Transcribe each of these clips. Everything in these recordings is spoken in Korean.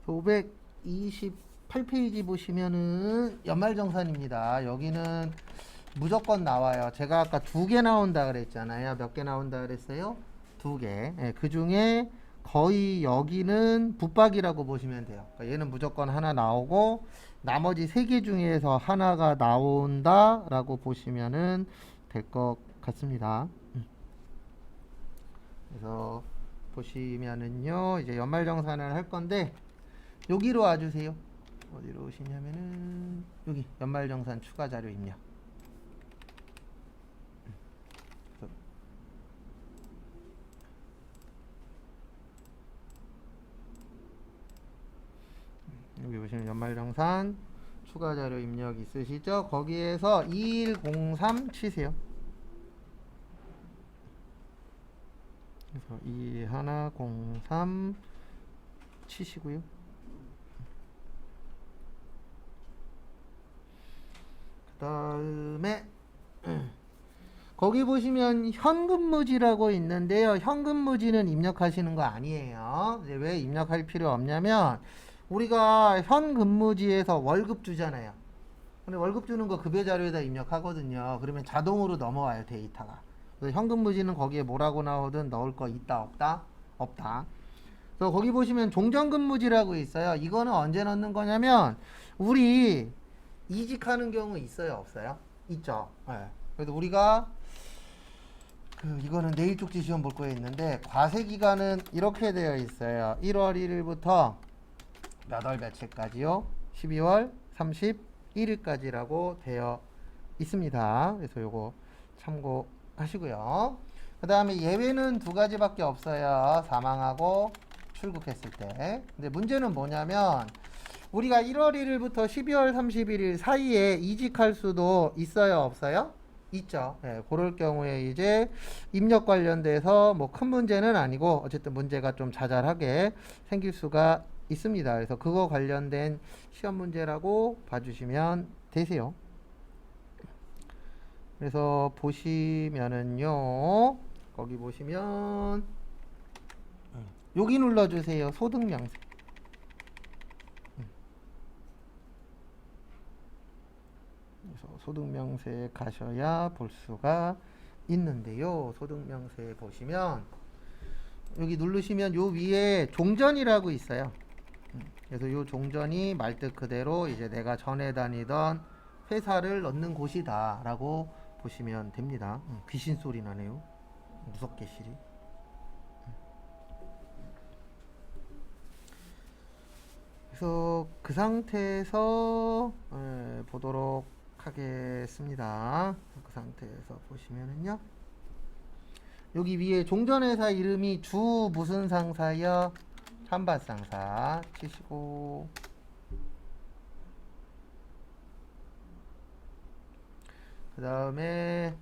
528페이지 보시면은 연말정산입니다. 여기는 무조건 나와요. 제가 아까 2개 나온다 그랬잖아요. 몇 개 나온다 그랬어요? 2개. 예, 그 중에 거의 여기는 붙박이라고 보시면 돼요. 그러니까 얘는 무조건 하나 나오고 나머지 3개 중에서 하나가 나온다라고 보시면은 될 것 같습니다. 그래서 보시면은요, 이제 연말정산을 할 건데 여기로 와주세요. 어디로 오시냐면은 여기 연말정산 추가 자료 입력. 여기 보시면 연말정산 추가 자료 입력 있으시죠? 거기에서 2103 치세요. 그래서 2103 치시고요. 그 다음에 거기 보시면 현금무지라고 있는데요. 현금무지는 입력하시는 거 아니에요. 이제 왜 입력할 필요 없냐면 우리가 현금무지에서 월급 주잖아요. 근데 월급 주는 거 급여 자료에다 입력하거든요. 그러면 자동으로 넘어와요, 데이터가. 그래서 현금무지는 거기에 뭐라고 나오든 넣을 거 있다, 없다? 없다. 그래서 거기 보시면 종전근무지라고 있어요. 이거는 언제 넣는 거냐면 우리 이직하는 경우 있어요, 없어요? 있죠. 네. 그래서 우리가 이거는 내일 쪽지 시험 볼 거에 있는데 과세 기간은 이렇게 되어 있어요. 1월 1일부터 몇 월 며칠까지요? 12월 31일까지라고 되어 있습니다. 그래서 요거 참고하시고요. 그 다음에 예외는 2가지밖에 없어요. 사망하고 출국했을 때. 근데 문제는 뭐냐면 우리가 1월 1일부터 12월 31일 사이에 이직할 수도 있어요, 없어요? 있죠. 예, 그럴 경우에 이제 입력 관련돼서 뭐 큰 문제는 아니고 어쨌든 문제가 좀 자잘하게 생길 수가 있습니다. 그래서 그거 관련된 시험 문제라고 봐주시면 되세요. 그래서 보시면은요, 거기 보시면 여기 눌러주세요. 소득명세. 그래서 소득명세에 가셔야 볼 수가 있는데요. 소득명세 보시면 여기 누르시면 요 위에 종전이라고 있어요. 그래서 요 종전이 말뜻 그대로 이제 내가 전에 다니던 회사를 넣는 곳이다 라고 보시면 됩니다. 귀신 소리 나네요. 무섭게 시리. 그래서 그 상태에서 보도록 하겠습니다. 그 상태에서 보시면은요, 여기 위에 종전회사 이름이 주 무슨 상사요? 찬밭상사 치시고, 그 다음에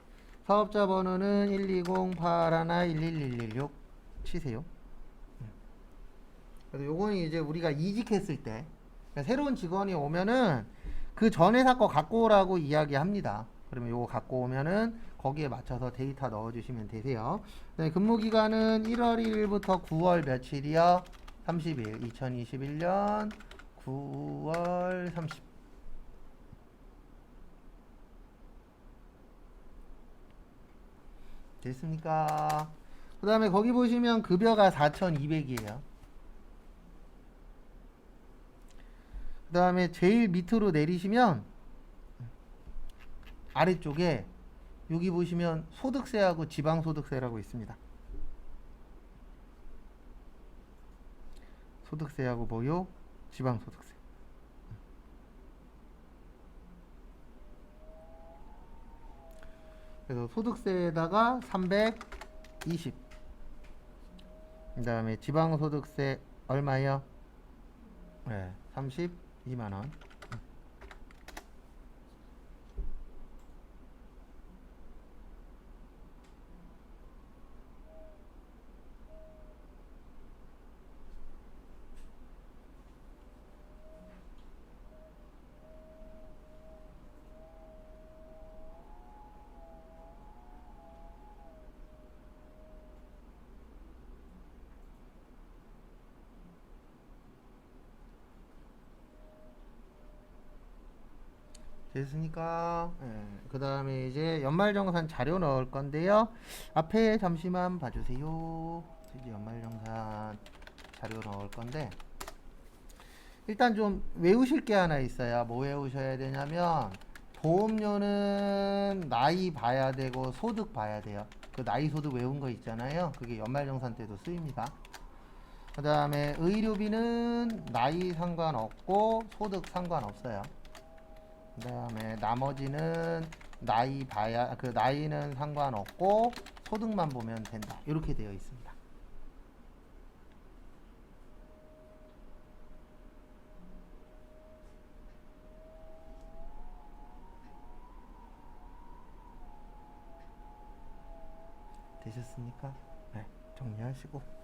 사업자 번호는 120811116 치세요. 그래서 요거는 이제 우리가 이직했을 때, 그러니까 새로운 직원이 오면은 그 전 회사 거 갖고 오라고 이야기합니다. 그러면 요거 갖고 오면은 거기에 맞춰서 데이터 넣어주시면 되세요. 근무 기간은 1월 1일부터 9월 며칠이요? 30일. 2021년 9월 30일. 됐습니까? 그 다음에 거기 보시면 급여가 4,200이에요. 그 다음에 제일 밑으로 내리시면 아래쪽에 여기 보시면 소득세하고 지방소득세라고 있습니다. 소득세하고 뭐요? 지방소득세. 그래서 소득세에다가 320. 그 다음에 지방소득세 얼마요? 네, 32만원. 됐습니까? 예. 그 다음에 이제 연말정산 자료 넣을 건데요. 앞에 잠시만 봐주세요. 이제 연말정산 자료 넣을 건데, 일단 좀 외우실 게 하나 있어요. 뭐 외우셔야 되냐면, 보험료는 나이 봐야 되고, 소득 봐야 돼요. 그 나이 소득 외운 거 있잖아요. 그게 연말정산 때도 쓰입니다. 그 다음에 의료비는 나이 상관없고, 소득 상관없어요. 그 다음에 나머지는 나이 봐야, 그 나이는 상관없고 소득만 보면 된다. 이렇게 되어 있습니다. 되셨습니까? 네, 정리하시고.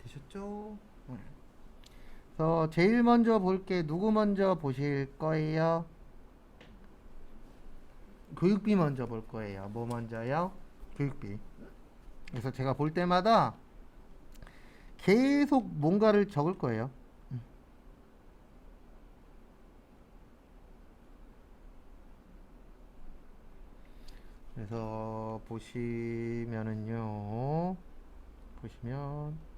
되셨죠? 그래서 제일 먼저 볼 게 누구 먼저 보실 거예요? 교육비 먼저 볼 거예요. 뭐 먼저요? 교육비. 그래서 제가 볼 때마다 계속 뭔가를 적을 거예요. 그래서 보시면은요. 보시면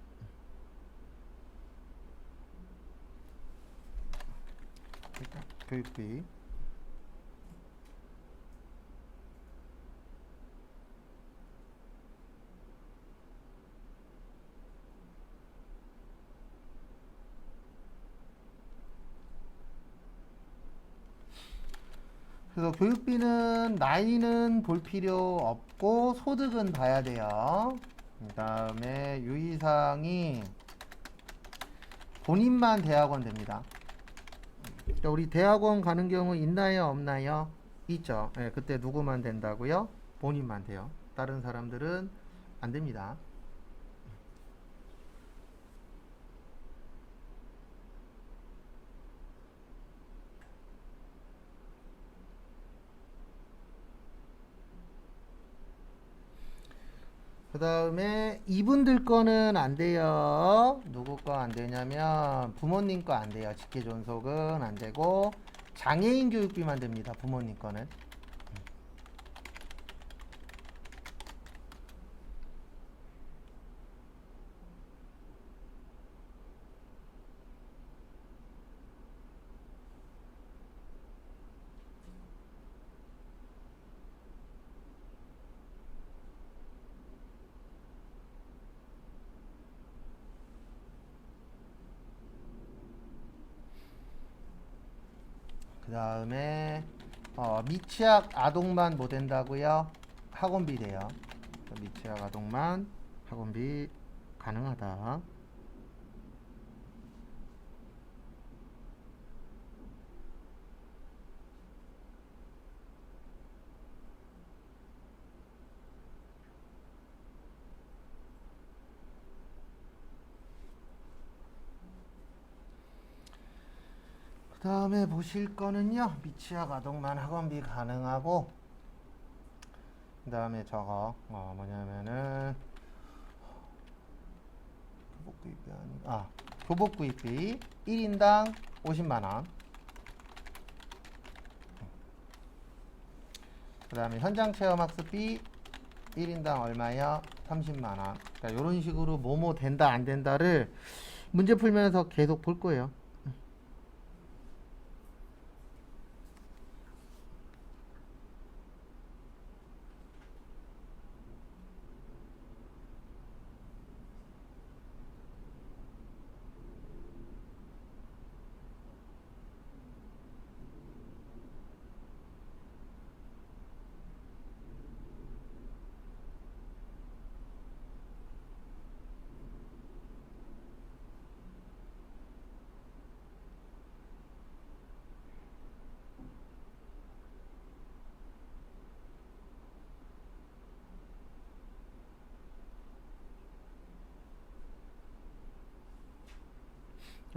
일단 교육비. 그래서 교육비는 나이는 볼 필요 없고 소득은 봐야 돼요. 그 다음에 유의사항이 본인만 대학원 됩니다. 우리 대학원 가는 경우 있나요? 없나요? 있죠. 네, 그때 누구만 된다고요? 본인만 돼요. 다른 사람들은 안 됩니다. 그 다음에 이분들 거는 안 돼요. 누구 거 안 되냐면 부모님 거 안 돼요. 직계존속은 안 되고 장애인 교육비만 됩니다. 부모님 거는. 그 다음에 미취학 아동만 뭐 된다고요? 학원비 돼요. 미취학 아동만 학원비 가능하다. 그 다음에 보실 거는요. 미취학 아동만 학원비 가능하고 그 다음에 저거 뭐냐면은 교복구입비 교복구입비 1인당 50만원. 그 다음에 현장체험학습비 1인당 얼마요? 30만원. 그러니까 이런 식으로 뭐뭐 된다 안 된다를 문제 풀면서 계속 볼 거예요.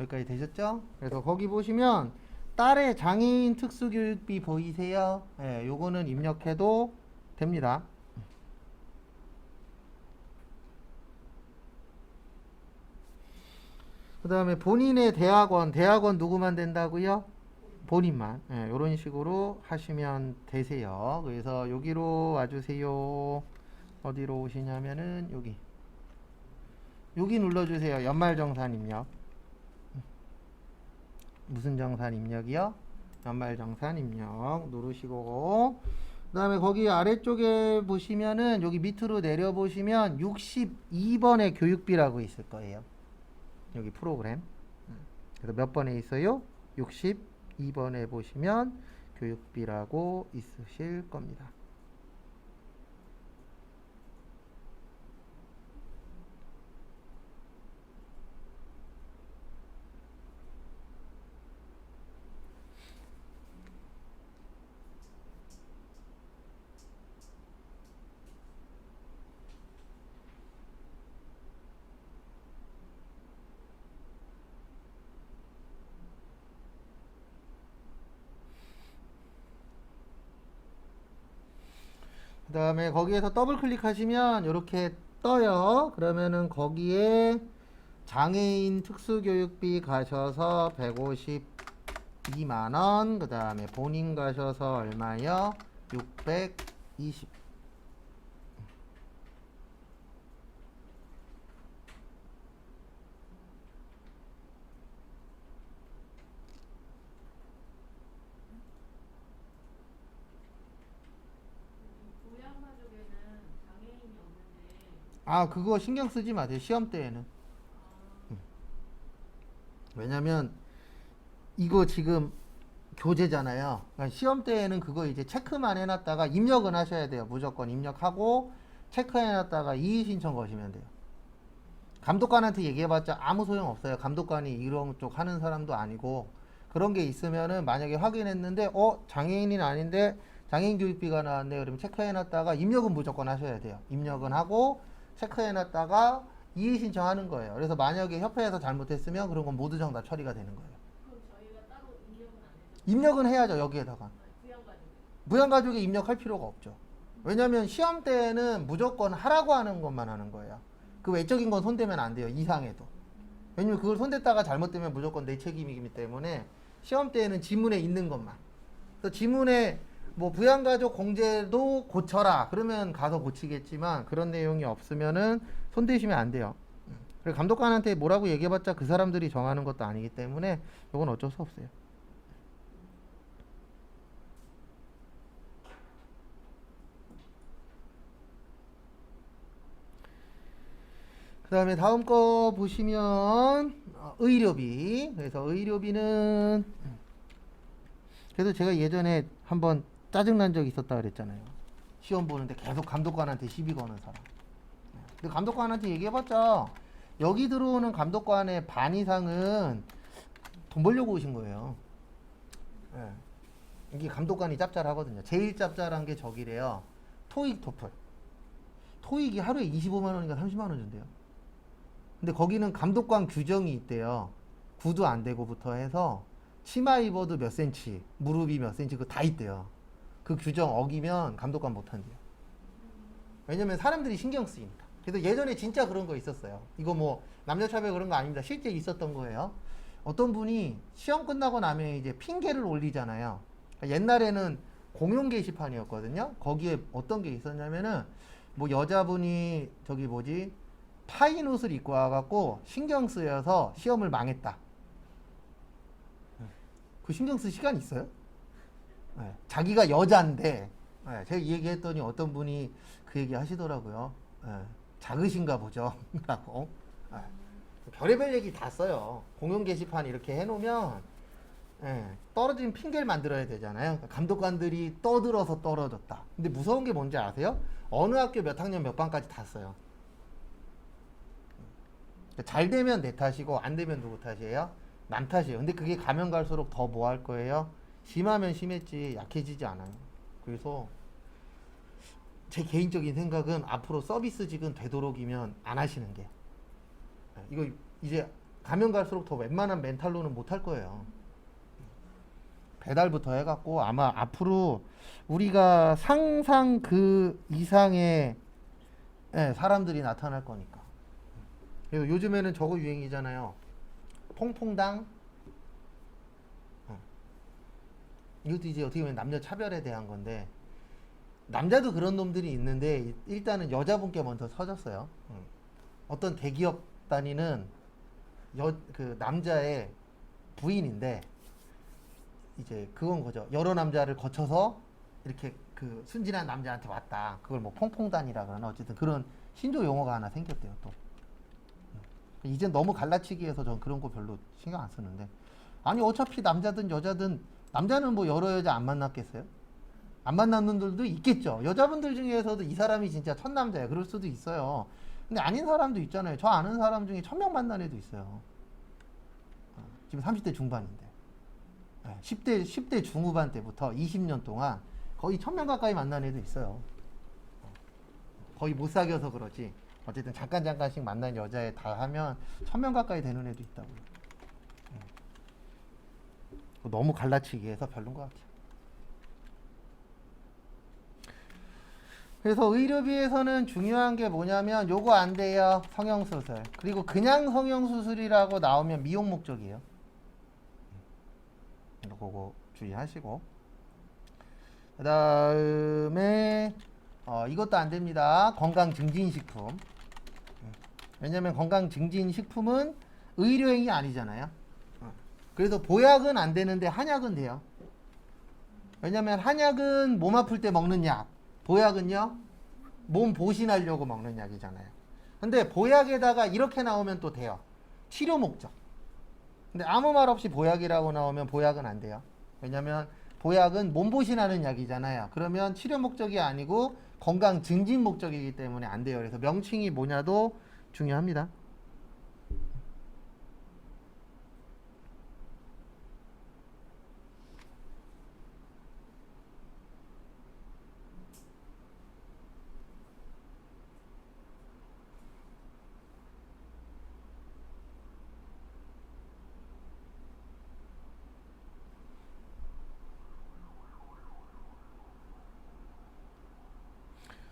여기까지 되셨죠? 그래서 거기 보시면 딸의 장애인 특수교육비 보이세요? 예, 요거는 입력해도 됩니다. 그 다음에 본인의 대학원 누구만 된다고요? 본인만. 예, 이런 식으로 하시면 되세요. 그래서 여기로 와주세요. 어디로 오시냐면은 여기 눌러주세요. 연말정산 입력. 무슨 정산 입력이요? 연말정산 입력 누르시고, 그 다음에 거기 아래쪽에 보시면은 여기 밑으로 내려보시면 62번의 교육비라고 있을 거예요. 여기 프로그램. 그래서 몇 번에 있어요? 62번에 보시면 교육비라고 있으실 겁니다. 그 다음에 거기에서 더블 클릭하시면 이렇게 떠요. 그러면은 거기에 장애인 특수교육비 가셔서 152만원, 그 다음에 본인 가셔서 얼마요? 620. 아, 그거 신경 쓰지 마세요. 시험 때에는. 왜냐면 이거 지금 교재잖아요. 그러니까 시험 때에는 그거 이제 체크만 해놨다가 입력은 하셔야 돼요. 무조건 입력하고 체크해놨다가 이의 신청 거시면 돼요. 감독관한테 얘기해봤자 아무 소용 없어요. 감독관이 이런 쪽 하는 사람도 아니고, 그런 게 있으면은 만약에 확인했는데 장애인은 아닌데 장애인 교육비가 나왔네, 그러면 체크해놨다가 입력은 무조건 하셔야 돼요. 입력은 하고 체크해놨다가 이의 신청하는 거예요. 그래서 만약에 협회에서 잘못했으면 그런 건 모두 정 다 처리가 되는 거예요. 그럼 저희가 따로 입력은 안 해도 입력은 해야죠. 여기에다가 부양가족. 무양가족에 입력할 필요가 없죠. 왜냐면 시험 때는 무조건 하라고 하는 것만 하는 거예요. 그 외적인 건 손대면 안 돼요. 이상해도. 왜냐면 그걸 손댔다가 잘못되면 무조건 내 책임이기 때문에 시험 때는 지문에 있는 것만. 그래서 지문에 뭐 부양가족 공제도 고쳐라 그러면 가서 고치겠지만, 그런 내용이 없으면은 손대시면 안 돼요. 그리고 감독관한테 뭐라고 얘기해봤자 그 사람들이 정하는 것도 아니기 때문에 이건 어쩔 수 없어요. 그 다음에 다음 거 보시면 의료비. 그래서 의료비는 그래도 제가 예전에 한번 짜증난 적이 있었다 그랬잖아요. 시험 보는데 계속 감독관한테 시비 거는 사람. 근데 감독관한테 얘기해봤자 여기 들어오는 감독관의 반 이상은 돈 벌려고 오신 거예요. 예. 이게 감독관이 짭짤하거든요. 제일 짭짤한 게 저기래요. 토익, 토플. 토익이 하루에 25만 원인가 30만 원 준대요. 근데 거기는 감독관 규정이 있대요. 구두 안 대고부터 해서 치마 입어도 몇 센치, 무릎이 몇 센치, 그거 다 있대요. 그 규정 어기면 감독관 못 한대요. 왜냐면 사람들이 신경 쓰이니까. 그래서 예전에 진짜 그런 거 있었어요. 이거 뭐 남녀차별 그런 거 아닙니다. 실제 있었던 거예요. 어떤 분이 시험 끝나고 나면 이제 핑계를 올리잖아요. 옛날에는 공용 게시판이었거든요. 거기에 어떤 게 있었냐면은 뭐 여자분이 저기 뭐지 파인 옷을 입고 와갖고 신경 쓰여서 시험을 망했다. 그 신경 쓸 시간 있어요? 네. 자기가 여잔데, 네. 제가 이 얘기했더니 어떤 분이 그 얘기 하시더라고요. 네. 작으신가 보죠. 라고. 네. 별의별 얘기 다 써요. 공용 게시판 이렇게 해놓으면 떨어진 핑계를 만들어야 되잖아요. 감독관들이 떠들어서 떨어졌다. 근데 무서운 게 뭔지 아세요? 어느 학교 몇 학년 몇 반까지 다 써요. 잘 되면 내 탓이고 안 되면 누구 탓이에요? 남 탓이에요. 근데 그게 가면 갈수록 더 뭐 할 거예요? 심하면 심했지 약해지지 않아요. 그래서 제 개인적인 생각은 앞으로 서비스직은 되도록이면 안 하시는 게. 이거 이제 가면 갈수록 더 웬만한 멘탈로는 못할 거예요. 배달부터 해갖고 아마 앞으로 우리가 상상 그 이상의 사람들이 나타날 거니까. 그리고 요즘에는 저거 유행이잖아요. 퐁퐁당. 이것도 이제 어떻게 보면 남녀 차별에 대한 건데, 남자도 그런 놈들이 있는데 일단은 여자분께 먼저 터졌어요. 어떤 대기업 다니는 그 남자의 부인인데, 이제 그건 거죠. 여러 남자를 거쳐서 이렇게 그 순진한 남자한테 왔다. 그걸 뭐 퐁퐁단이라 그러나 어쨌든 그런 신조 용어가 하나 생겼대요. 또 이젠 너무 갈라치기해서 전 그런 거 별로 신경 안 쓰는데, 아니 어차피 남자든 여자든, 남자는 뭐 여러 여자 안 만났겠어요? 안 만난 분들도 있겠죠. 여자분들 중에서도 이 사람이 진짜 첫 남자야, 그럴 수도 있어요. 근데 아닌 사람도 있잖아요. 저 아는 사람 중에 1000명 만난 애도 있어요. 지금 30대 중반인데 10대 중후반 때부터 20년 동안 거의 1000명 가까이 만난 애도 있어요. 거의 못 사귀어서 그러지 어쨌든 잠깐씩 만난 여자애 다 하면 1000명 가까이 되는 애도 있다고요. 너무 갈라치기 해서 별론 것 같아요. 그래서 의료비에서는 중요한 게 뭐냐면 요거 안 돼요. 성형수술. 그리고 그냥 성형수술이라고 나오면 미용 목적이에요. 그거 주의하시고, 그 다음에 이것도 안 됩니다. 건강증진식품. 왜냐면 건강증진식품은 의료행위 아니잖아요. 그래서 보약은 안 되는데 한약은 돼요. 왜냐면 한약은 몸 아플 때 먹는 약, 보약은요 몸 보신하려고 먹는 약이잖아요. 근데 보약에다가 이렇게 나오면 또 돼요. 치료 목적. 근데 아무 말 없이 보약이라고 나오면 보약은 안 돼요. 왜냐면 보약은 몸보신하는 약이잖아요. 그러면 치료 목적이 아니고 건강 증진 목적이기 때문에 안 돼요. 그래서 명칭이 뭐냐도 중요합니다.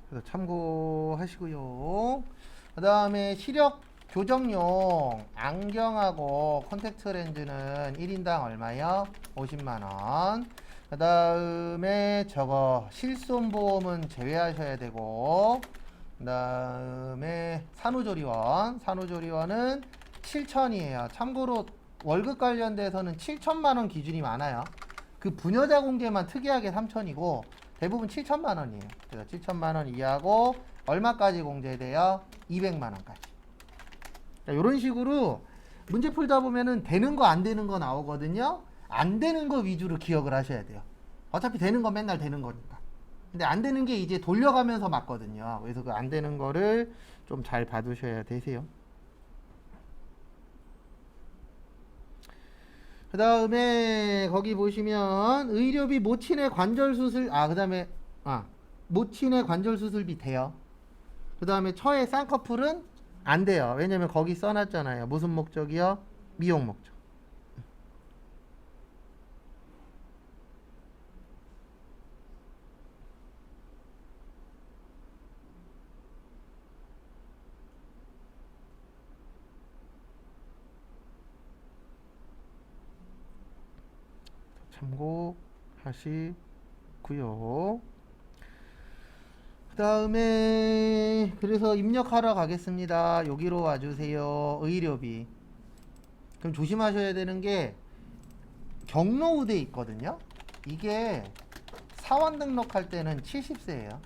그래서 참고하시고요. 그 다음에 시력 교정용 안경하고 콘택트 렌즈는 1인당 얼마요? 50만원. 그 다음에 저거 실손보험은 제외하셔야 되고, 그 다음에 산후조리원은 7천이에요. 참고로 월급 관련돼서는 7천만원 기준이 많아요. 그 부녀자 공제만 특이하게 3천이고 대부분 7천만원이에요. 그래서 7천만원 이하고 얼마까지 공제돼요? 200만원까지. 이런 식으로 문제 풀다 보면은 되는 거 안 되는 거 나오거든요. 안 되는 거 위주로 기억을 하셔야 돼요. 어차피 되는 건 맨날 되는 거니까. 근데 안 되는 게 이제 돌려가면서 맞거든요. 그래서 그 안 되는 거를 좀 잘 봐두셔야 되세요. 그 다음에 거기 보시면 의료비 모친의 관절수술, 그 다음에 모친의 관절수술비 돼요. 그 다음에 처의 쌍꺼풀은 안 돼요. 왜냐면 거기 써놨잖아요. 무슨 목적이요? 미용 목적. 참고하시고요. 그 다음에 그래서 입력하러 가겠습니다. 여기로 와주세요. 의료비. 그럼 조심하셔야 되는 게 경로우대 있거든요. 이게 사원 등록할 때는 70세예요.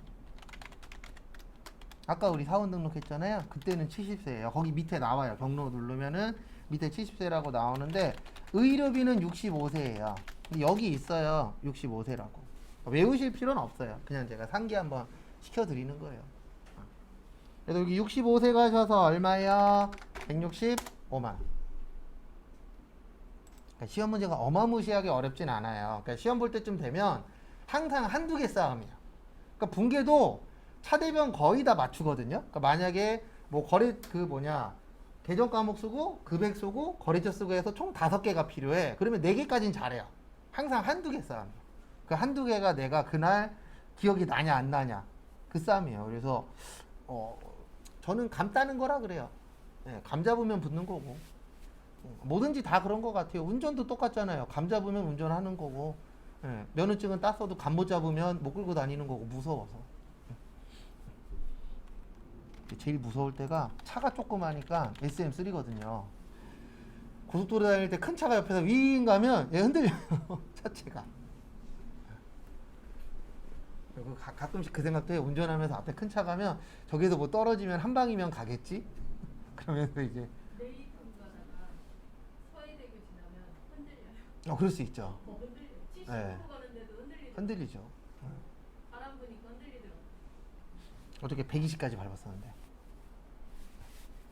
아까 우리 사원 등록했잖아요. 그때는 70세예요. 거기 밑에 나와요. 경로 누르면은 밑에 70세라고 나오는데 의료비는 65세예요. 여기 있어요. 65세라고. 외우실 필요는 없어요. 그냥 제가 상기 한번 시켜드리는 거예요. 그래서 여기 65세 가셔서 얼마예요? 165만. 그러니까 시험 문제가 어마무시하게 어렵진 않아요. 그러니까 시험 볼 때쯤 되면 항상 한두 개 싸움이에요. 그러니까 분계도 차대변 거의 다 맞추거든요. 그러니까 만약에 뭐 계정 과목 쓰고 금액 쓰고 거래처 쓰고 해서 총 5개가 필요해. 그러면 4개까지는 잘해요. 항상 한두 개 싸움이에요. 그 한두 개가 내가 그날 기억이 나냐 안 나냐 그 싸움이에요. 그래서 저는 감 따는 거라 그래요. 예, 감 잡으면 붙는 거고 뭐든지 다 그런 것 같아요. 운전도 똑같잖아요. 감 잡으면 운전하는 거고 예, 면허증은 땄어도 감 못 잡으면 못 끌고 다니는 거고 무서워서. 제일 무서울 때가 차가 조그마니까 SM3거든요. 고속도로 다닐 때 큰 차가 옆에서 윙 가면 얘 흔들려요. 차체가. 그리고 가끔씩 그 생각도 해요. 운전하면서 앞에 큰 차 가면 저기서 뭐 떨어지면 한 방이면 가겠지? 그러면서 이제 내리턴 가다가 서해대교 지나면 흔들려요. 그럴 수 있죠. 흔들려. 70km 네. 가는데도 흔들리더라고요. 흔들리죠. 바람 부니까 흔들리더라고요. 어떻게 120까지 밟았었는데.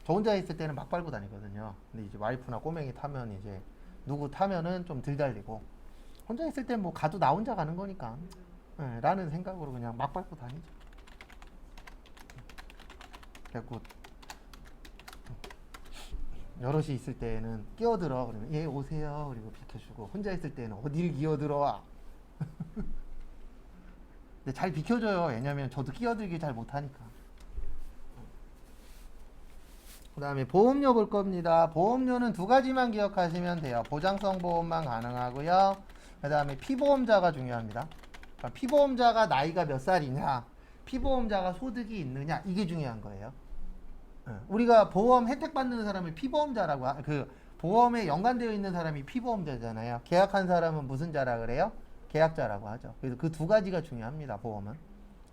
저 혼자 있을 때는 막 밟고 다니거든요. 근데 이제 와이프나 꼬맹이 타면 이제 누구 타면은 좀 덜 달리고 혼자 있을 땐 뭐 가도 나 혼자 가는 거니까 네, 라는 생각으로 그냥 막 밟고 다니죠. 그래갖고 여럿이 있을 때는 끼어들어 그러면 예 오세요 그리고 비켜주고 혼자 있을 때는 어딜 끼어들어와. 근데 잘 비켜줘요. 왜냐면 저도 끼어들기 잘 못하니까. 그 다음에 보험료 볼 겁니다. 보험료는 2가지만 기억하시면 돼요. 보장성 보험만 가능하고요. 그 다음에 피보험자가 중요합니다. 그러니까 피보험자가 나이가 몇 살이냐, 피보험자가 소득이 있느냐, 이게 중요한 거예요. 우리가 보험 혜택 받는 사람을 피보험자라고 그 보험에 연관되어 있는 사람이 피보험자잖아요. 계약한 사람은 무슨 자라 그래요? 계약자라고 하죠. 그래서 그 2가지가 중요합니다. 보험은.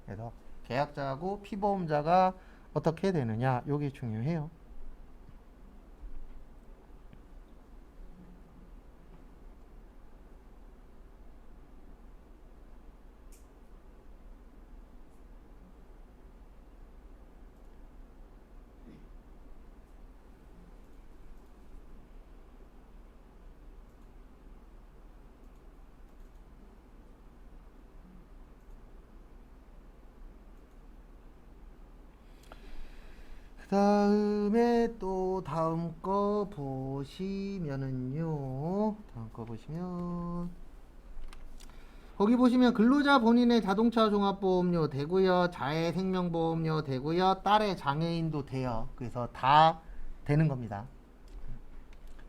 그래서 계약자하고 피보험자가 어떻게 되느냐, 이게 중요해요. 그 다음에 또 다음 거 보시면은요. 다음 거 보시면 거기 보시면 근로자 본인의 자동차 종합보험료 되고요. 자해 생명보험료 되고요. 딸의 장애인도 돼요. 그래서 다 되는 겁니다.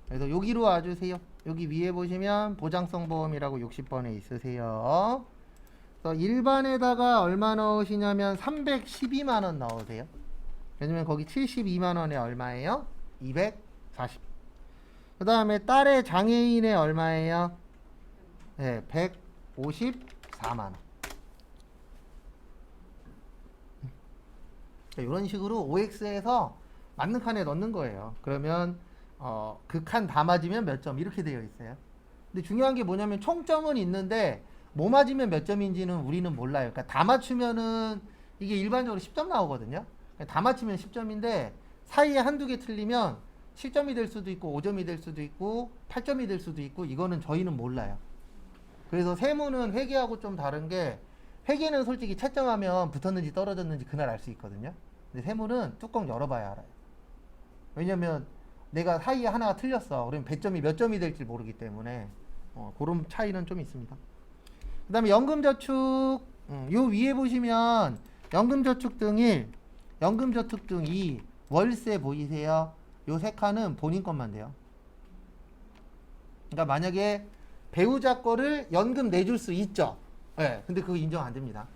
그래서 여기로 와주세요. 여기 위에 보시면 보장성 보험이라고 60번에 있으세요. 그래서 일반에다가 얼마 넣으시냐면 312만원 넣으세요. 왜냐면 거기 72만원에 얼마예요? 240. 그 다음에 딸의 장애인의 얼마예요? 네, 154만원. 이런 식으로 OX에서 맞는 칸에 넣는 거예요. 그러면 그 칸 다 맞으면 몇 점 이렇게 되어 있어요. 근데 중요한 게 뭐냐면 총점은 있는데 뭐 맞으면 몇 점인지는 우리는 몰라요. 그러니까 다 맞추면은 이게 일반적으로 10점 나오거든요. 다 맞히면 10점인데 사이에 한두 개 틀리면 7점이 될 수도 있고 5점이 될 수도 있고 8점이 될 수도 있고 이거는 저희는 몰라요. 그래서 세무는 회계하고 좀 다른 게 회계는 솔직히 채점하면 붙었는지 떨어졌는지 그날 알 수 있거든요. 근데 세무는 뚜껑 열어봐야 알아요. 왜냐면 내가 사이에 하나가 틀렸어. 그러면 배점이 몇 점이 될지 모르기 때문에 그런 차이는 좀 있습니다. 그 다음에 연금저축 요 위에 보시면 연금저축 등 1 연금저축 등 2, 월세 보이세요? 요 3칸은 본인 것만 돼요. 그러니까 만약에 배우자 거를 연금 내줄 수 있죠. 네, 근데 그거 인정 안 됩니다.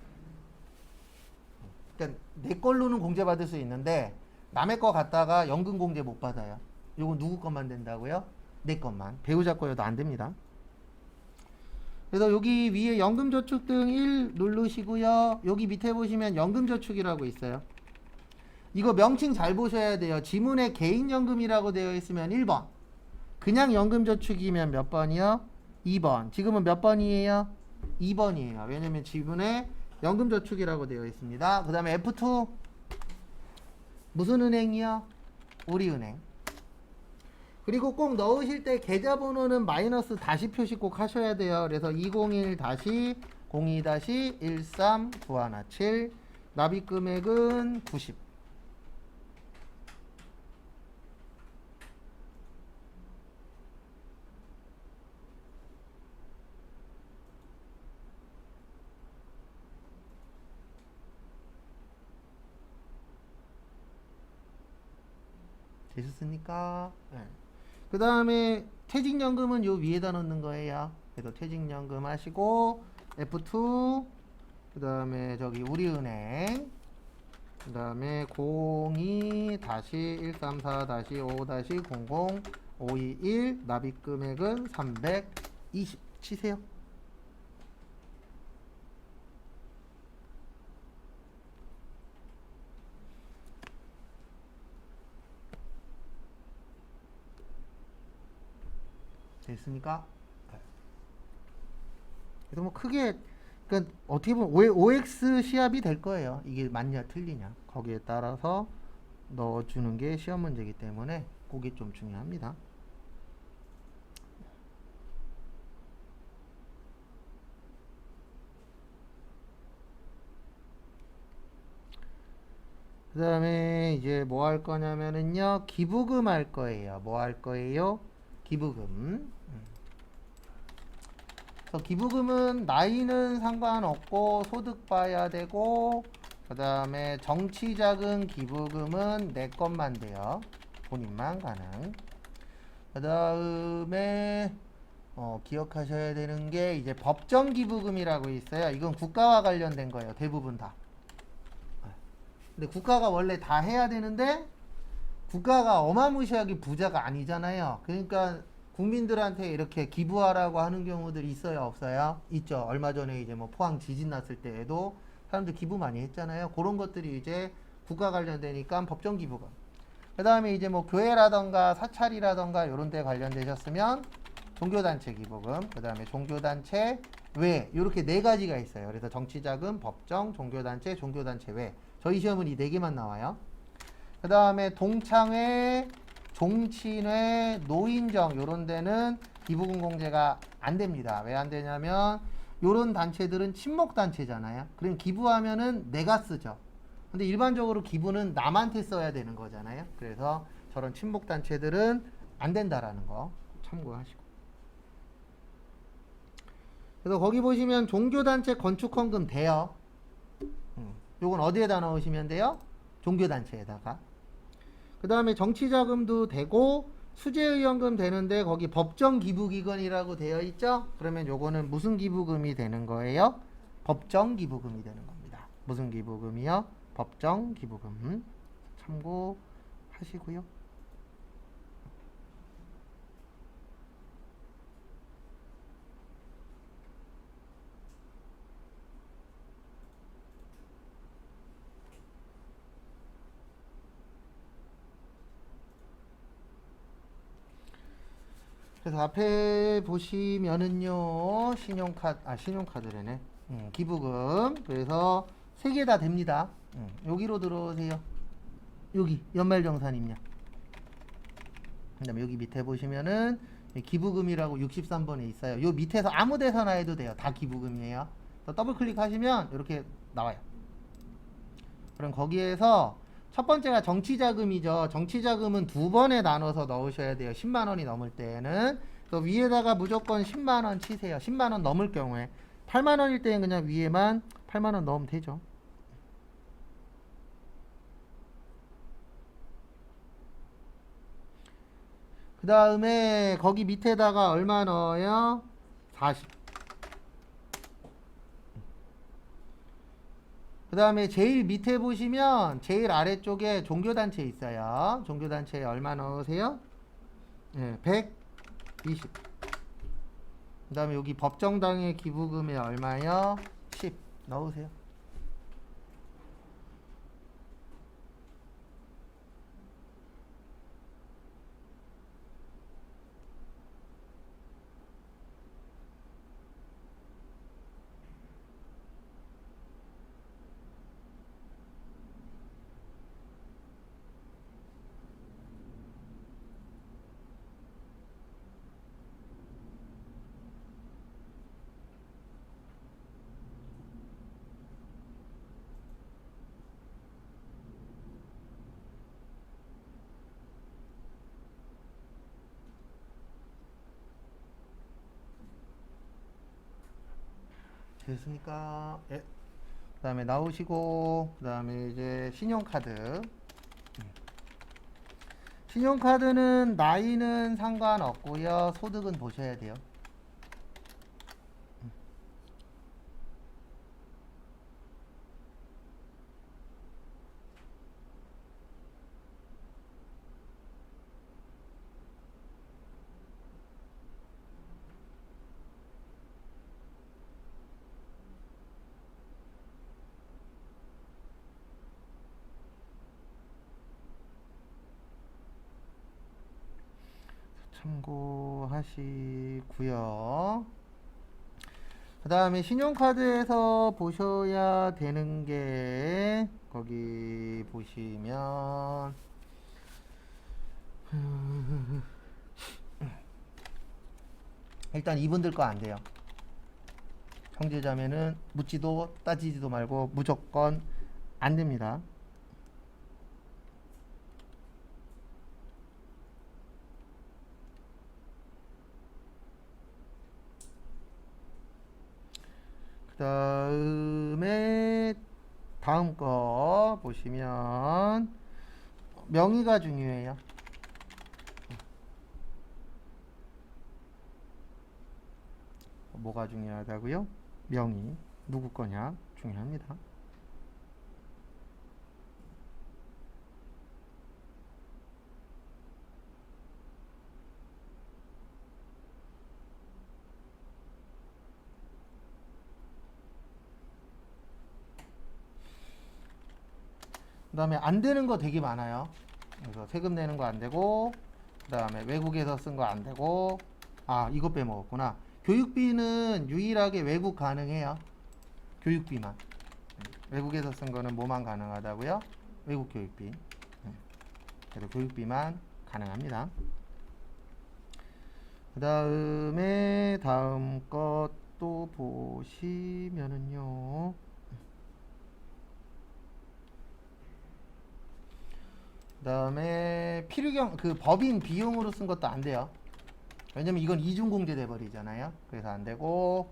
그러니까 내 걸로는 공제받을 수 있는데 남의 거 갖다가 연금 공제 못 받아요. 요거 누구 것만 된다고요? 내 것만. 배우자 거여도 안 됩니다. 그래서 여기 위에 연금저축 등 1 누르시고요. 여기 밑에 보시면 연금저축이라고 있어요. 이거 명칭 잘 보셔야 돼요. 지문에 개인연금이라고 되어 있으면 1번. 그냥 연금저축이면 몇 번이요? 2번. 지금은 몇 번이에요? 2번이에요. 왜냐면 지문에 연금저축이라고 되어 있습니다. 그 다음에 F2 무슨 은행이요? 우리은행. 그리고 꼭 넣으실 때 계좌번호는 마이너스 다시 표시 꼭 하셔야 돼요. 그래서 201-02-139117 납입금액은 90. 되셨습니까? 네. 그 다음에 퇴직연금은 요 위에다 넣는 거예요. 그래서 퇴직연금 하시고 F2 그 다음에 저기 우리은행 그 다음에 02-134-5-00-521 납입금액은 320 치세요. 됐습니까? 그래서 뭐 크게 그러니까 어떻게 보면 OX 시합이 될 거예요. 이게 맞냐 틀리냐 거기에 따라서 넣어주는 게 시험 문제이기 때문에 그게 좀 중요합니다. 그 다음에 이제 뭐 할 거냐면은요 기부금 할 거예요. 뭐 할 거예요? 기부금. 그래서 기부금은 나이는 상관없고 소득 봐야 되고 그 다음에 정치자금 기부금은 내 것만 돼요. 본인만 가능. 그 다음에 기억하셔야 되는 게 이제 법정 기부금이라고 있어요. 이건 국가와 관련된 거예요. 대부분 다. 근데 국가가 원래 다 해야 되는데 국가가 어마무시하게 부자가 아니잖아요. 그러니까 국민들한테 이렇게 기부하라고 하는 경우들이 있어요, 없어요? 있죠. 얼마 전에 이제 뭐 포항 지진 났을 때에도 사람들 기부 많이 했잖아요. 그런 것들이 이제 국가 관련되니까 법정 기부금. 그 다음에 이제 뭐 교회라던가 사찰이라던가 이런 데 관련되셨으면 종교단체 기부금, 그 다음에 종교단체 외 이렇게 네 가지가 있어요. 그래서 정치자금, 법정, 종교단체, 종교단체 외. 저희 시험은 이 네 개만 나와요. 그 다음에 동창회, 종친회, 노인정 요런 데는 기부금 공제가 안 됩니다. 왜 안 되냐면 요런 단체들은 친목 단체잖아요. 그럼 기부하면은 내가 쓰죠. 근데 일반적으로 기부는 남한테 써야 되는 거잖아요. 그래서 저런 친목 단체들은 안 된다라는 거 참고하시고. 그래서 거기 보시면 종교단체 건축헌금 돼요. 요건 어디에다 넣으시면 돼요? 종교단체에다가. 그 다음에 정치자금도 되고 수재의원금 되는데 거기 법정기부기관이라고 되어 있죠? 그러면 요거는 무슨 기부금이 되는 거예요? 법정기부금이 되는 겁니다. 무슨 기부금이요? 법정기부금. 참고하시고요. 그래서 앞에 보시면은요 신용카드래네. 기부금. 그래서 세 개 다 됩니다. 여기로 들어오세요. 여기 연말정산 입력. 그다음에 여기 밑에 보시면은 기부금이라고 63번에 있어요. 요 밑에서 아무 데서나 해도 돼요. 다 기부금이에요. 더블 클릭하시면 이렇게 나와요. 그럼 거기에서 첫 번째가 정치자금이죠. 정치자금은 두 번에 나눠서 넣으셔야 돼요. 10만 원이 넘을 때에는. 또 위에다가 무조건 10만 원 치세요. 10만 원 넘을 경우에. 8만 원일 때는 그냥 위에만 8만 원 넣으면 되죠. 그 다음에 거기 밑에다가 얼마 넣어요? 40. 그 다음에 제일 밑에 보시면 제일 아래쪽에 종교단체 있어요. 종교단체에 얼마 넣으세요? 네, 120. 그 다음에 여기 법정당의 기부금에 얼마요? 10 넣으세요. 됐습니까? 예. 그 다음에 나오시고 그 다음에 이제 신용카드. 신용카드는 나이는 상관없고요. 소득은 보셔야 돼요. 참고하시고요. 그 다음에 신용카드에서 보셔야 되는 게 거기 보시면 일단 이분들 거 안 돼요. 형제자매는 묻지도 따지지도 말고 무조건 안 됩니다. 그 다음에 다음 거 보시면 명의가 중요해요. 뭐가 중요하다고요? 명의. 누구 거냐? 중요합니다. 그 다음에 안 되는 거 되게 많아요. 그래서 세금 내는 거 안 되고, 그 다음에 외국에서 쓴 거 안 되고, 아, 이거 빼먹었구나. 교육비는 유일하게 외국 가능해요. 교육비만. 외국에서 쓴 거는 뭐만 가능하다고요? 외국 교육비. 그래서 교육비만 가능합니다. 그 다음에 다음 것도 보시면은요. 그 다음에 필요경 그 법인 비용으로 쓴 것도 안 돼요. 왜냐면 이건 이중공제 돼버리잖아요. 그래서 안 되고,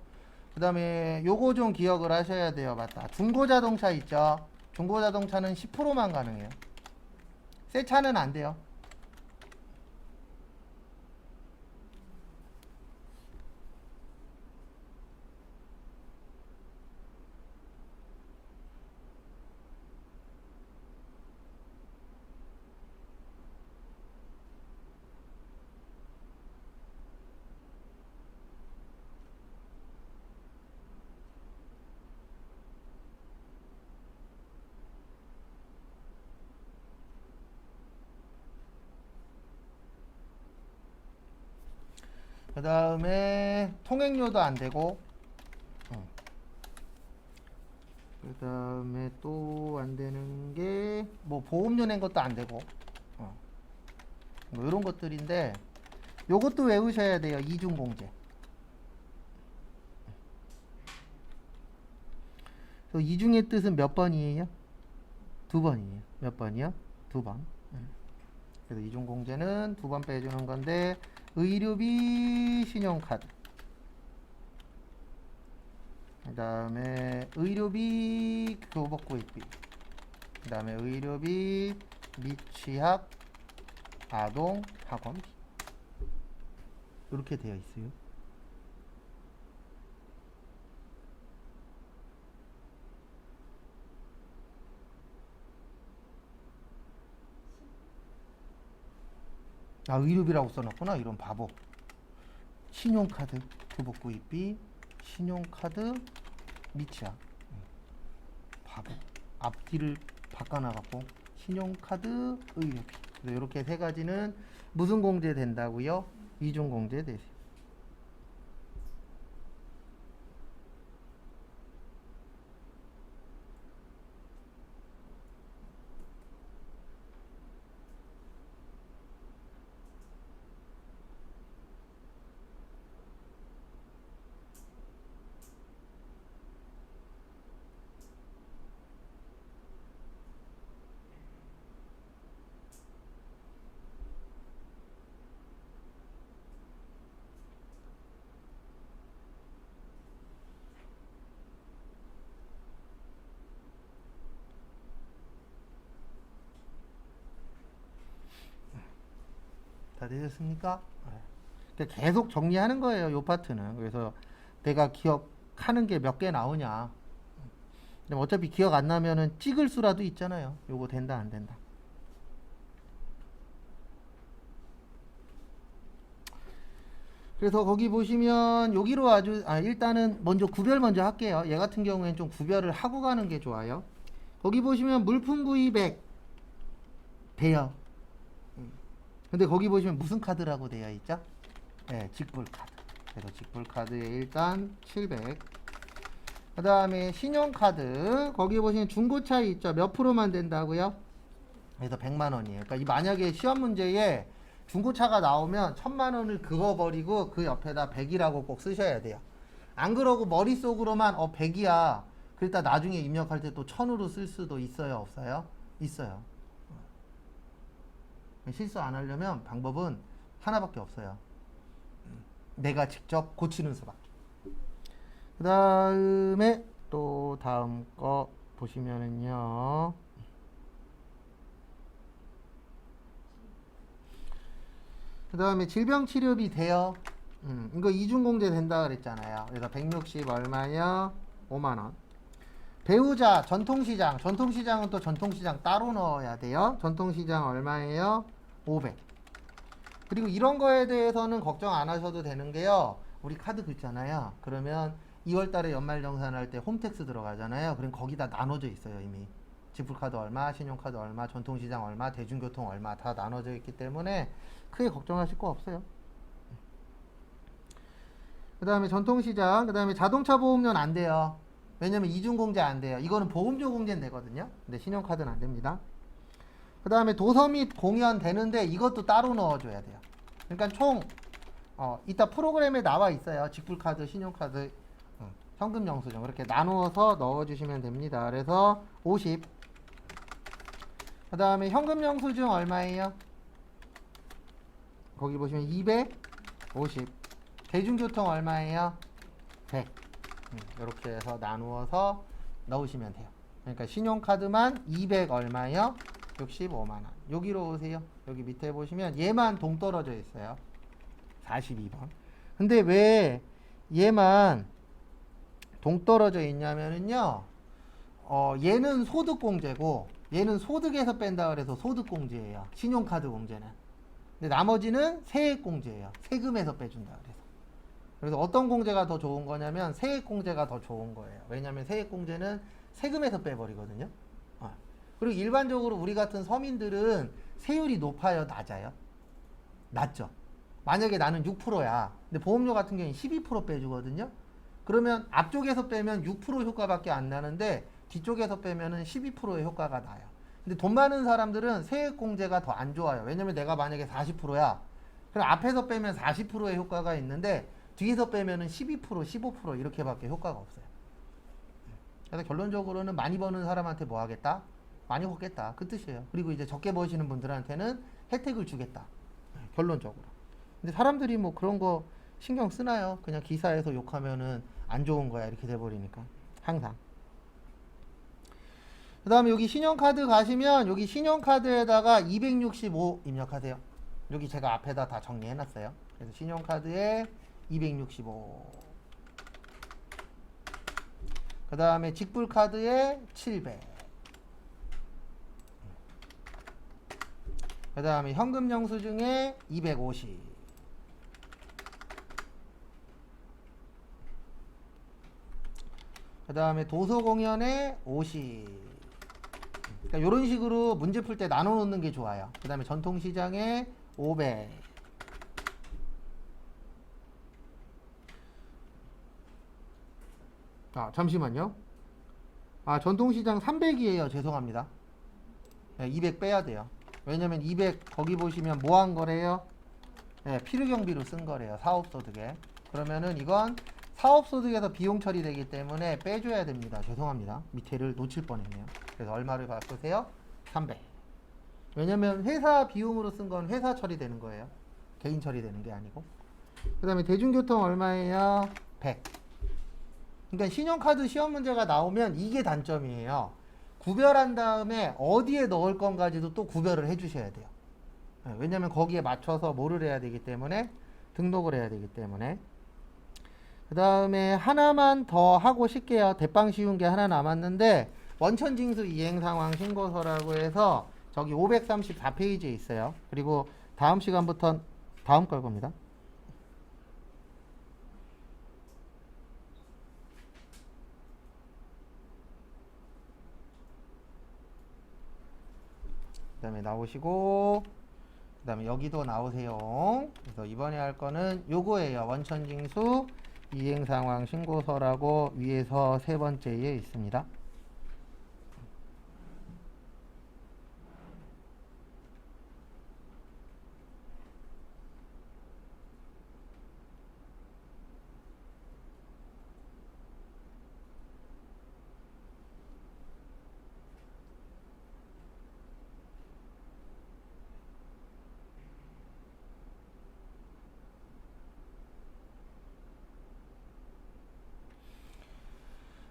그 다음에 요거 좀 기억을 하셔야 돼요. 맞다. 중고자동차 있죠. 중고자동차는 10%만 가능해요. 새 차는 안 돼요. 그 다음에 통행료도 안 되고, 그 다음에 또 안 되는 게 뭐 보험료 낸 것도 안 되고, 뭐 이런 것들인데 요것도 외우셔야 돼요. 이중공제. 이중의 뜻은 몇 번이에요? 두 번이에요. 몇 번이요? 두 번. 그래서 이중공제는 두 번 빼주는 건데, 의료비, 신용카드. 그 다음에 의료비, 교복구입비. 그 다음에 의료비, 미취학, 아동, 학원비. 이렇게 되어 있어요. 아, 의료비라고 써놨구나. 이런 바보. 신용카드, 교복구입비, 신용카드, 미취학. 바보. 앞뒤를 바꿔놔갖고 신용카드, 의료비. 그래서 이렇게 세 가지는 무슨 공제 된다고요? 이중 공제 되세요. 다 되셨습니까? 그러니까 계속 정리하는 거예요, 요 파트는. 그래서 내가 기억하는 게 몇 개 나오냐. 근데 어차피 기억 안 나면은 찍을 수라도 있잖아요. 요거 된다 안 된다. 그래서 거기 보시면 여기로 아주 일단은 먼저 구별 먼저 할게요. 얘 같은 경우에는 좀 구별을 하고 가는 게 좋아요. 거기 보시면 물품 구입액 돼요. 근데 거기 보시면 무슨 카드라고 되어 있죠? 네, 직불 카드. 그래서 직불 카드에 일단 700. 그 다음에 신용카드. 거기 보시면 중고차이 있죠? 몇 프로만 된다고요? 그래서 100만 원이에요. 그러니까 이 만약에 시험 문제에 중고차가 나오면 1000만 원을 그어버리고 그 옆에다 100이라고 꼭 쓰셔야 돼요. 안 그러고 머릿속으로만 100이야. 그랬다 나중에 입력할 때 또 1000으로 쓸 수도 있어요, 없어요? 있어요. 실수 안 하려면 방법은 하나밖에 없어요. 내가 직접 고치는 수밖에. 그 다음에 또 다음 거 보시면은요. 그 다음에 질병치료비 돼요. 이거 이중공제 된다 그랬잖아요. 그래서 160 얼마요? 5만원. 배우자 전통시장. 전통시장은 또 전통시장 따로 넣어야 돼요. 전통시장 얼마예요? 500. 그리고 이런 거에 대해서는 걱정 안 하셔도 되는 게요. 우리 카드 긁잖아요. 그러면 2월달에 연말정산할 때 홈택스 들어가잖아요. 그럼 거기다 나눠져 있어요, 이미. 지불카드 얼마, 신용카드 얼마, 전통시장 얼마, 대중교통 얼마 다 나눠져 있기 때문에 크게 걱정하실 거 없어요. 그 다음에 전통시장, 그 다음에 자동차 보험료는 안 돼요. 왜냐면 이중공제 안 돼요. 이거는 보험료 공제는 되거든요. 근데 신용카드는 안 됩니다. 그 다음에 도서 및 공연 되는데 이것도 따로 넣어줘야 돼요. 그러니까 총 이따 프로그램에 나와 있어요. 직불카드, 신용카드, 현금 영수증 이렇게 나누어서 넣어주시면 됩니다. 그래서 50. 그 다음에 현금 영수증 얼마예요? 거기 보시면 250. 대중교통 얼마예요? 100. 이렇게 해서 나누어서 넣으시면 돼요. 그러니까 신용카드만 200 얼마요? 65만원. 여기로 오세요. 여기 밑에 보시면 얘만 동떨어져 있어요. 42번. 근데 왜 얘만 동떨어져 있냐면은요, 얘는 소득공제고 얘는 소득에서 뺀다 그래서 소득공제예요. 신용카드 공제는. 근데 나머지는 세액공제예요. 세금에서 빼준다 그래서. 그래서 어떤 공제가 더 좋은 거냐면 세액공제가 더 좋은 거예요. 왜냐면 세액공제는 세금에서 빼버리거든요. 그리고 일반적으로 우리 같은 서민들은 세율이 높아요, 낮아요? 낮죠. 만약에 나는 6%야. 근데 보험료 같은 경우는 12% 빼주거든요. 그러면 앞쪽에서 빼면 6% 효과밖에 안 나는데 뒤쪽에서 빼면은 12%의 효과가 나요. 근데 돈 많은 사람들은 세액공제가 더 안 좋아요. 왜냐면 내가 만약에 40%야. 그럼 앞에서 빼면 40%의 효과가 있는데 뒤에서 빼면은 12%, 15% 이렇게밖에 효과가 없어요. 그래서 결론적으로는 많이 버는 사람한테 뭐 하겠다? 많이 벌겠다. 그 뜻이에요. 그리고 이제 적게 버시는 분들한테는 혜택을 주겠다. 결론적으로. 근데 사람들이 뭐 그런 거 신경 쓰나요? 그냥 기사에서 욕하면은 안 좋은 거야. 이렇게 돼버리니까. 항상. 그 다음에 여기 신용카드 가시면 여기 신용카드에다가 265 입력하세요. 여기 제가 앞에다 다 정리해놨어요. 그래서 신용카드에 265. 그 다음에 직불카드에 700. 그 다음에 현금 영수증에 250. 그 다음에 도서공연에 50. 그러니까 이런 식으로 문제 풀 때 나눠 놓는 게 좋아요. 그 다음에 전통시장에 500. 잠시만요. 전통시장 300이에요. 죄송합니다. 네, 200 빼야 돼요. 왜냐면 200 거기 보시면 뭐 한 거래요? 네, 필요경비로 쓴 거래요. 사업소득에. 그러면은 이건 사업소득에서 비용 처리되기 때문에 빼줘야 됩니다. 죄송합니다. 밑에를 놓칠 뻔했네요. 그래서 얼마를 바꾸세요? 300. 왜냐면 회사 비용으로 쓴 건 회사 처리되는 거예요. 개인 처리되는 게 아니고. 그 다음에 대중교통 얼마예요? 100. 그러니까 신용카드 시험 문제가 나오면 이게 단점이에요. 구별한 다음에 어디에 넣을 건가지도 또 구별을 해 주셔야 돼요. 왜냐면 거기에 맞춰서 뭐를 해야 되기 때문에 등록을 해야 되기 때문에. 그 다음에 하나만 더 하고 쉴게요. 대빵 쉬운 게 하나 남았는데 원천징수 이행상황 신고서라고 해서 저기 534페이지에 있어요. 그리고 다음 시간부터 다음 걸 겁니다. 그 다음에 나오시고 그 다음에 여기도 나오세요. 그래서 이번에 할 거는 요거예요. 원천징수 이행상황 신고서라고 위에서 세 번째에 있습니다.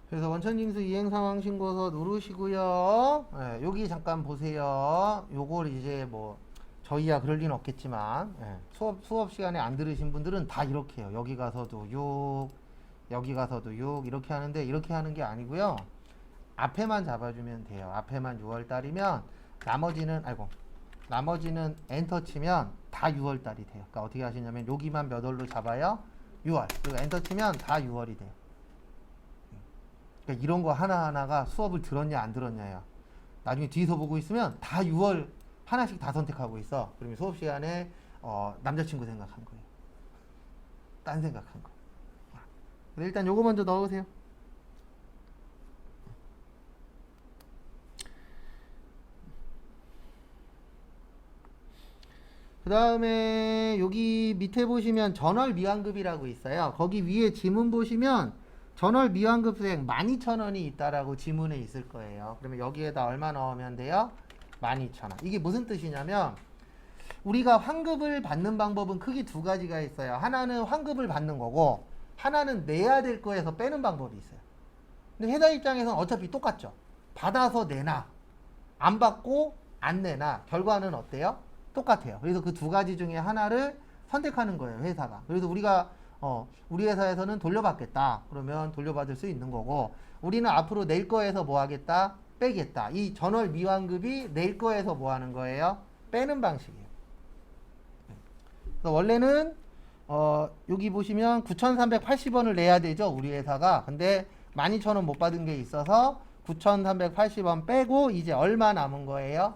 그래서 원천징수 이행상황 신고서 누르시고요. 예, 여기 잠깐 보세요. 요걸 이제 뭐 저희야 그럴 리는 없겠지만 수업 시간에 안 들으신 분들은 다 이렇게 해요. 여기 가서도 6, 여기 가서도 6 이렇게 하는데 이렇게 하는 게 아니고요. 앞에만 잡아주면 돼요. 앞에만 6월달이면 나머지는 엔터 치면 다 6월달이 돼요. 그러니까 어떻게 하시냐면 여기만 몇 월로 잡아요? 6월. 그리고 엔터 치면 다 6월이 돼요. 그러니까 이런 거 하나하나가 수업을 들었냐 안 들었냐야. 나중에 뒤에서 보고 있으면 다 6월 하나씩 다 선택하고 있어. 그러면 수업 시간에 남자친구 생각한 거예요. 딴 생각한 거. 일단 요거 먼저 넣으세요. 그 다음에 여기 밑에 보시면 전월 미완급이라고 있어요. 거기 위에 지문 보시면 전월 미완급생 12,000원이 있다라고 지문에 있을 거예요. 그러면 여기에다 얼마 넣으면 돼요? 12,000원. 이게 무슨 뜻이냐면 우리가 환급을 받는 방법은 크게 두 가지가 있어요. 하나는 환급을 받는 거고 하나는 내야 될 거에서 빼는 방법이 있어요. 근데 회사 입장에서는 어차피 똑같죠. 받아서 내나 안 받고 안 내나 결과는 어때요? 똑같아요. 그래서 그 두 가지 중에 하나를 선택하는 거예요, 회사가. 그래서 우리가 우리 회사에서는 돌려받겠다. 그러면 돌려받을 수 있는 거고, 우리는 앞으로 낼 거에서 뭐 하겠다? 빼겠다. 이 전월 미완급이 낼 거에서 뭐 하는 거예요? 빼는 방식이에요. 그래서 원래는 여기 보시면 9,380원을 내야 되죠, 우리 회사가. 근데 12,000원 못 받은 게 있어서 9,380원 빼고 이제 얼마 남은 거예요?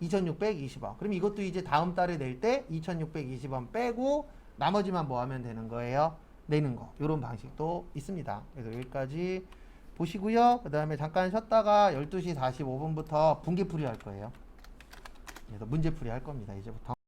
2,620원. 그럼 이것도 이제 다음 달에 낼 때 2,620원 빼고 나머지만 뭐 하면 되는 거예요? 내는 거. 이런 방식도 있습니다. 그래서 여기까지 보시고요. 그 다음에 잠깐 쉬었다가 12시 45분부터 분기풀이 할 거예요. 그래서 문제풀이 할 겁니다. 이제부터.